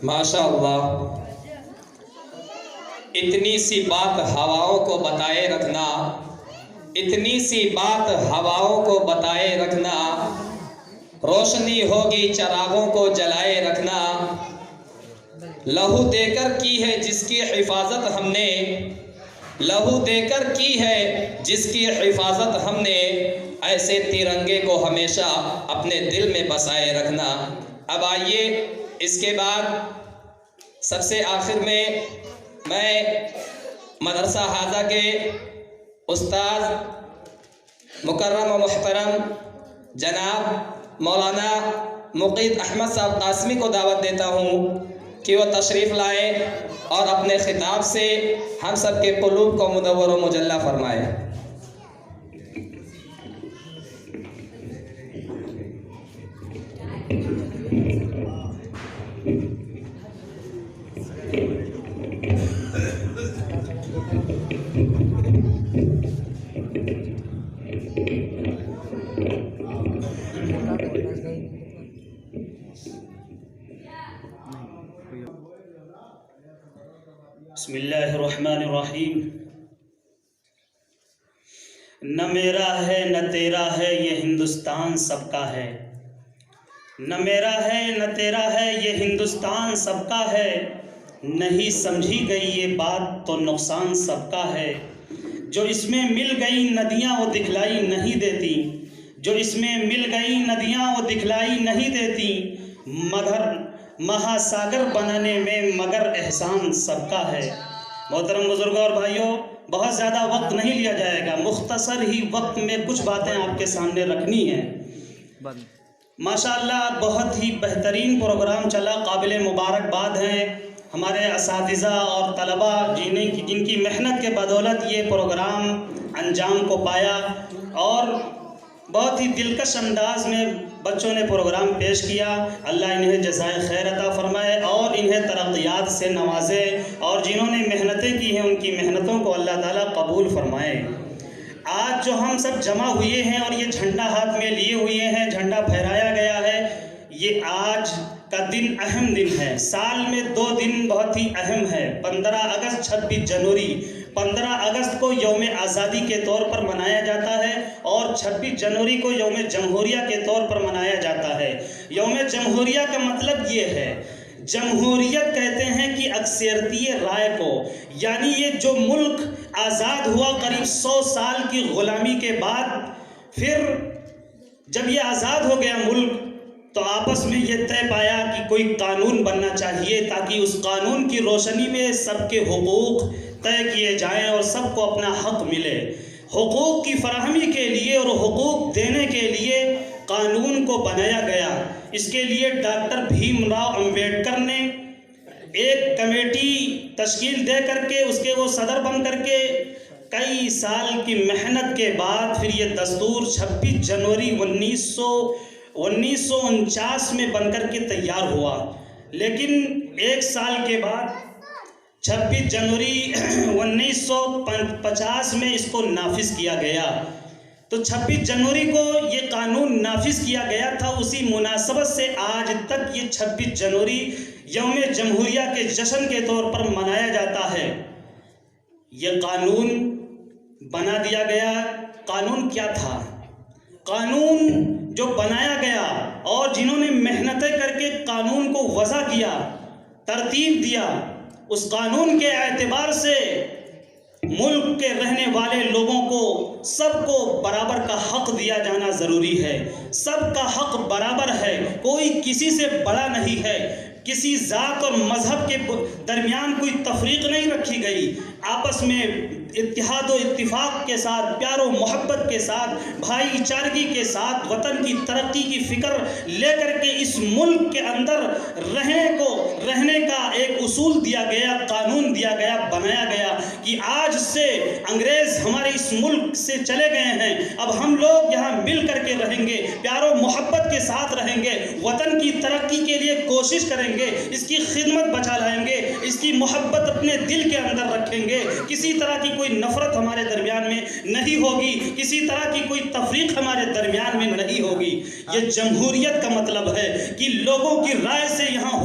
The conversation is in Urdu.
ماشاء اللہ، اتنی سی بات ہواؤں کو بتائے رکھنا، اتنی سی بات ہواؤں کو بتائے رکھنا، روشنی ہوگی چراغوں کو جلائے رکھنا، لہو دے کر کی ہے جس کی حفاظت ہم نے، لہو دے کر کی ہے جس کی حفاظت ہم نے، ایسے ترنگے کو ہمیشہ اپنے دل میں بسائے رکھنا۔ اب آئیے اس کے بعد سب سے آخر میں مدرسہ حاضہ کے استاد مکرم و محترم جناب مولانا مقید احمد صاحب قاسمی کو دعوت دیتا ہوں کہ وہ تشریف لائیں اور اپنے خطاب سے ہم سب کے قلوب کو منور و مجلہ فرمائے۔ بسم اللہ الرحمن الرحیم۔ نہ میرا ہے نہ تیرا ہے یہ ہندوستان سب کا ہے، نہ میرا ہے نہ تیرا ہے یہ ہندوستان سب کا ہے، نہیں سمجھی گئی یہ بات تو نقصان سب کا ہے، جو اس میں مل گئی ندیاں وہ دکھلائی نہیں دیتی، جو اس میں مل گئی ندیاں وہ دکھلائی نہیں دیتی، مگر مہا ساگر بنانے میں مگر احسان سب کا ہے۔ محترم بزرگوں اور بھائیوں، بہت زیادہ وقت نہیں لیا جائے گا، مختصر ہی وقت میں کچھ باتیں آپ کے سامنے رکھنی ہیں۔ ماشاءاللہ بہت ہی بہترین پروگرام چلا، قابل مبارکباد ہیں ہمارے اساتذہ اور طلباء جن کی محنت کے بدولت یہ پروگرام انجام کو پایا، اور بہت ہی دلکش انداز میں بچوں نے پروگرام پیش کیا۔ اللہ انہیں جزائے خیر عطا فرمائے اور انہیں ترقیات سے نوازے، اور جنہوں نے محنتیں کی ہیں ان کی محنتوں کو اللہ تعالیٰ قبول فرمائے۔ آج جو ہم سب جمع ہوئے ہیں اور یہ جھنڈا ہاتھ میں لیے ہوئے ہیں، جھنڈا پھہرایا گیا ہے، یہ آج کا دن اہم دن ہے۔ سال میں 2 دن بہت ہی اہم ہے، 15 اگست 26 جنوری۔ 15 اگست کو یوم آزادی کے طور پر منایا جاتا ہے اور 26 جنوری کو یوم جمہوریہ کے طور پر منایا جاتا ہے۔ یوم جمہوریہ کا مطلب یہ ہے، جمہوریت کہتے ہیں کہ اکثریتی رائے کو، یعنی یہ جو ملک آزاد ہوا قریب 100 سال کی غلامی کے بعد، پھر جب یہ آزاد ہو گیا ملک تو آپس میں یہ طے پایا کہ کوئی قانون بننا چاہیے تاکہ اس قانون کی روشنی میں سب کے حقوق طے کیے جائیں اور سب کو اپنا حق ملے۔ حقوق کی فراہمی کے لیے اور حقوق دینے کے لیے قانون کو بنایا گیا۔ اس کے لیے ڈاکٹر بھیم راؤ امبیڈکر نے ایک کمیٹی تشکیل دے کر کے اس کے وہ صدر بن کر کے کئی سال کی محنت کے بعد پھر یہ دستور 26 جنوری 1949 میں بن کر کے تیار ہوا۔ لیکن 1 سال کے بعد 26 جنوری 1950 میں اس کو نافذ کیا گیا۔ تو 26 جنوری کو یہ قانون نافذ کیا گیا تھا، اسی مناسبت سے آج تک یہ 26 جنوری یوم جمہوریہ کے جشن کے طور پر منایا جاتا ہے۔ یہ قانون بنا دیا گیا۔ قانون کیا تھا؟ قانون جو بنایا گیا اور جنہوں نے محنتیں کر کے قانون کو وضع کیا، ترتیب دیا، اس قانون کے اعتبار سے ملک کے رہنے والے لوگوں کو سب کو برابر کا حق دیا جانا ضروری ہے۔ سب کا حق برابر ہے، کوئی کسی سے بڑا نہیں ہے، کسی ذات اور مذہب کے درمیان کوئی تفریق نہیں رکھی گئی، آپس میں اتحاد و اتفاق کے ساتھ، پیار و محبت کے ساتھ، بھائی چارگی کے ساتھ، وطن کی ترقی کی فکر لے کر کے اس ملک کے اندر رہنے کا ایک اصول دیا گیا، قانون دیا گیا، بنایا گیا کہ آج سے انگریز ہمارے اس ملک سے چلے گئے ہیں، اب ہم لوگ یہاں مل کر کے رہیں گے، پیار و محبت کے ساتھ رہیں گے، وطن کی ترقی کے لیے کوشش کریں گے، اس کی خدمت بچا لائیں گے، اس کی محبت اپنے دل کے اندر رکھیں گے، کسی طرح کی کوئی نفرت ہمارے درمیان میں نہیں ہوگی، کسی طرح کی کوئی تفریق ہمارے درمیان میں نہیں ہوگی۔ یہ جمہوریت کا مطلب ہے کہ لوگوں کی رائے سے یہاں